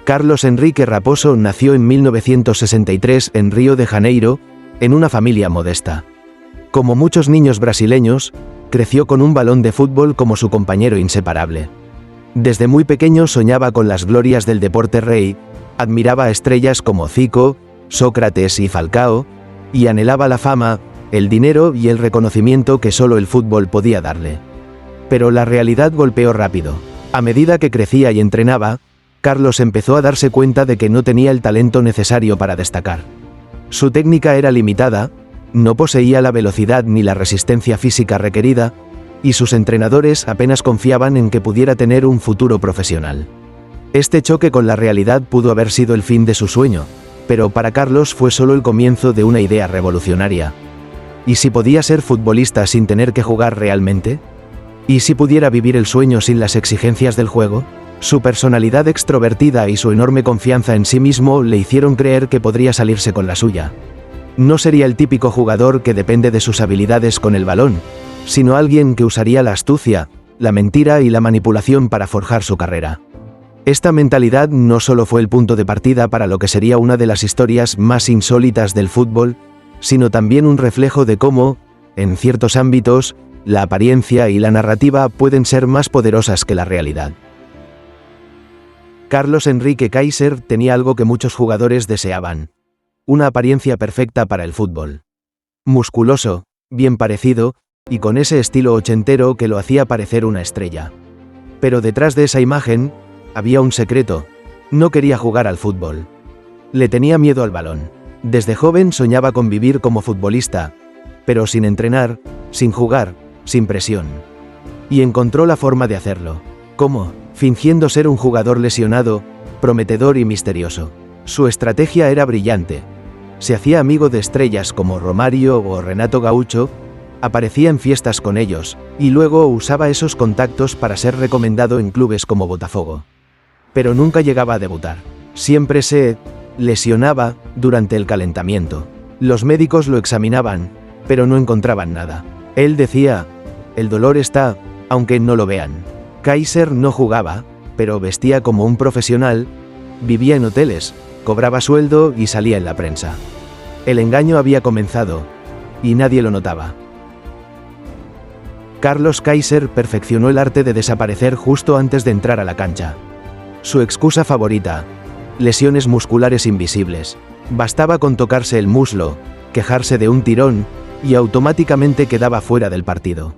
Carlos Enrique Raposo nació en 1963 en Río de Janeiro, en una familia modesta. Como muchos niños brasileños, creció con un balón de fútbol como su compañero inseparable. Desde muy pequeño soñaba con las glorias del deporte rey, admiraba a estrellas como Zico, Sócrates y Falcao, y anhelaba la fama, el dinero y el reconocimiento que solo el fútbol podía darle. Pero la realidad golpeó rápido. A medida que crecía y entrenaba, Carlos empezó a darse cuenta de que no tenía el talento necesario para destacar. Su técnica era limitada, no poseía la velocidad ni la resistencia física requerida, y sus entrenadores apenas confiaban en que pudiera tener un futuro profesional. Este choque con la realidad pudo haber sido el fin de su sueño, pero para Carlos fue solo el comienzo de una idea revolucionaria. ¿Y si podía ser futbolista sin tener que jugar realmente? ¿Y si pudiera vivir el sueño sin las exigencias del juego? Su personalidad extrovertida y su enorme confianza en sí mismo le hicieron creer que podría salirse con la suya. No sería el típico jugador que depende de sus habilidades con el balón, sino alguien que usaría la astucia, la mentira y la manipulación para forjar su carrera. Esta mentalidad no solo fue el punto de partida para lo que sería una de las historias más insólitas del fútbol, sino también un reflejo de cómo, en ciertos ámbitos, la apariencia y la narrativa pueden ser más poderosas que la realidad. Carlos Enrique Kaiser tenía algo que muchos jugadores deseaban: una apariencia perfecta para el fútbol. Musculoso, bien parecido, y con ese estilo ochentero que lo hacía parecer una estrella. Pero detrás de esa imagen, había un secreto: no quería jugar al fútbol. Le tenía miedo al balón. Desde joven soñaba con vivir como futbolista, pero sin entrenar, sin jugar, sin presión. Y encontró la forma de hacerlo. ¿Cómo? Fingiendo ser un jugador lesionado, prometedor y misterioso. Su estrategia era brillante. Se hacía amigo de estrellas como Romario o Renato Gaucho, aparecía en fiestas con ellos, y luego usaba esos contactos para ser recomendado en clubes como Botafogo. Pero nunca llegaba a debutar. Siempre se lesionaba durante el calentamiento. Los médicos lo examinaban, pero no encontraban nada. Él decía: el dolor está, aunque no lo vean. Kaiser no jugaba, pero vestía como un profesional, vivía en hoteles, cobraba sueldo y salía en la prensa. El engaño había comenzado, y nadie lo notaba. Carlos Kaiser perfeccionó el arte de desaparecer justo antes de entrar a la cancha. Su excusa favorita: lesiones musculares invisibles. Bastaba con tocarse el muslo, quejarse de un tirón, y automáticamente quedaba fuera del partido.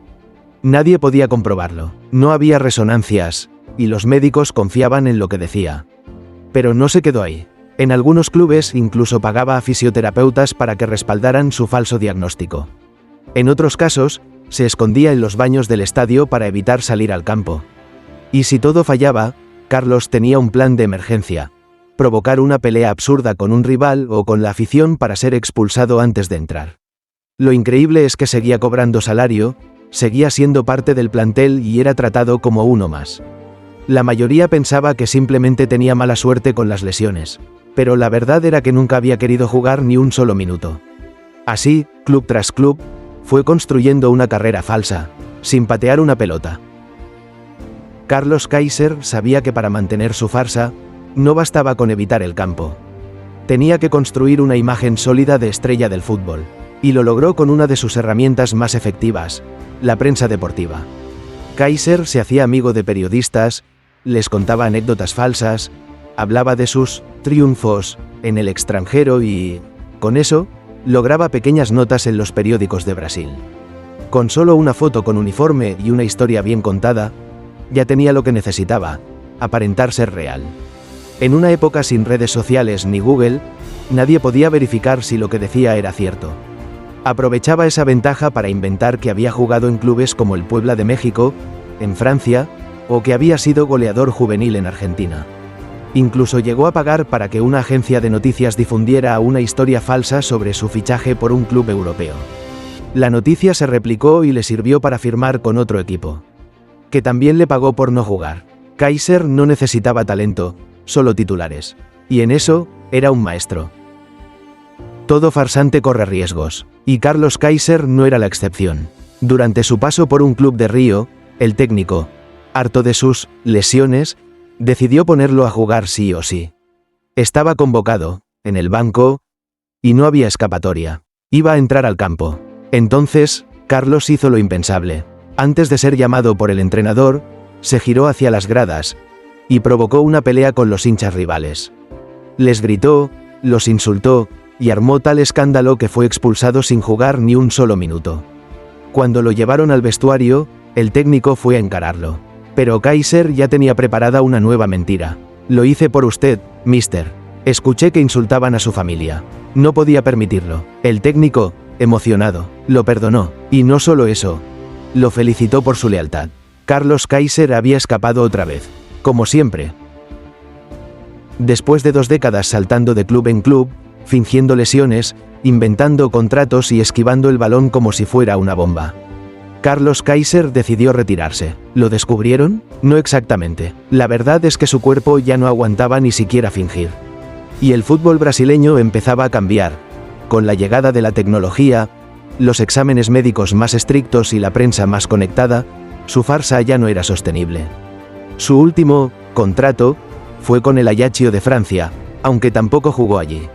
Nadie podía comprobarlo, no había resonancias, y los médicos confiaban en lo que decía. Pero no se quedó ahí. En algunos clubes incluso pagaba a fisioterapeutas para que respaldaran su falso diagnóstico. En otros casos, se escondía en los baños del estadio para evitar salir al campo. Y si todo fallaba, Carlos tenía un plan de emergencia: provocar una pelea absurda con un rival o con la afición para ser expulsado antes de entrar. Lo increíble es que seguía cobrando salario, seguía siendo parte del plantel y era tratado como uno más. La mayoría pensaba que simplemente tenía mala suerte con las lesiones, pero la verdad era que nunca había querido jugar ni un solo minuto. Así, club tras club, fue construyendo una carrera falsa, sin patear una pelota. Carlos Kaiser sabía que para mantener su farsa, no bastaba con evitar el campo. Tenía que construir una imagen sólida de estrella del fútbol, y lo logró con una de sus herramientas más efectivas: la prensa deportiva. Kaiser se hacía amigo de periodistas, les contaba anécdotas falsas, hablaba de sus triunfos en el extranjero y, con eso, lograba pequeñas notas en los periódicos de Brasil. Con solo una foto con uniforme y una historia bien contada, ya tenía lo que necesitaba: aparentar ser real. En una época sin redes sociales ni Google, nadie podía verificar si lo que decía era cierto. Aprovechaba esa ventaja para inventar que había jugado en clubes como el Puebla de México, en Francia, o que había sido goleador juvenil en Argentina. Incluso llegó a pagar para que una agencia de noticias difundiera una historia falsa sobre su fichaje por un club europeo. La noticia se replicó y le sirvió para firmar con otro equipo, que también le pagó por no jugar. Kaiser no necesitaba talento, solo titulares. Y en eso, era un maestro. Todo farsante corre riesgos, y Carlos Kaiser no era la excepción. Durante su paso por un club de Río, el técnico, harto de sus lesiones, decidió ponerlo a jugar sí o sí. Estaba convocado, en el banco, y no había escapatoria. Iba a entrar al campo. Entonces, Carlos hizo lo impensable. Antes de ser llamado por el entrenador, se giró hacia las gradas, y provocó una pelea con los hinchas rivales. Les gritó, los insultó, y armó tal escándalo que fue expulsado sin jugar ni un solo minuto. Cuando lo llevaron al vestuario, el técnico fue a encararlo. Pero Kaiser ya tenía preparada una nueva mentira. Lo hice por usted, mister. Escuché que insultaban a su familia. No podía permitirlo. El técnico, emocionado, lo perdonó. Y no solo eso, lo felicitó por su lealtad. Carlos Kaiser había escapado otra vez. Como siempre. Después de 2 décadas saltando de club en club, fingiendo lesiones, inventando contratos y esquivando el balón como si fuera una bomba, Carlos Kaiser decidió retirarse. ¿Lo descubrieron? No exactamente. La verdad es que su cuerpo ya no aguantaba ni siquiera fingir. Y el fútbol brasileño empezaba a cambiar. Con la llegada de la tecnología, los exámenes médicos más estrictos y la prensa más conectada, su farsa ya no era sostenible. Su último contrato fue con el Ajaccio de Francia, aunque tampoco jugó allí.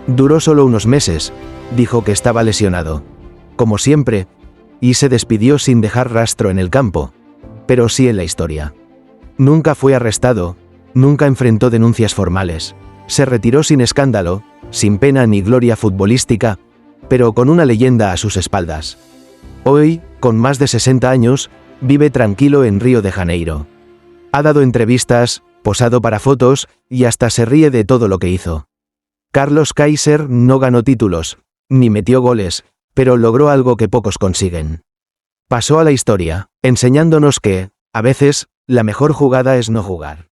Duró solo unos meses, dijo que estaba lesionado, como siempre, y se despidió sin dejar rastro en el campo, pero sí en la historia. Nunca fue arrestado, nunca enfrentó denuncias formales, se retiró sin escándalo, sin pena ni gloria futbolística, pero con una leyenda a sus espaldas. Hoy, con más de 60 años, vive tranquilo en Río de Janeiro. Ha dado entrevistas, posado para fotos, y hasta se ríe de todo lo que hizo. Carlos Kaiser no ganó títulos, ni metió goles, pero logró algo que pocos consiguen. Pasó a la historia, enseñándonos que, a veces, la mejor jugada es no jugar.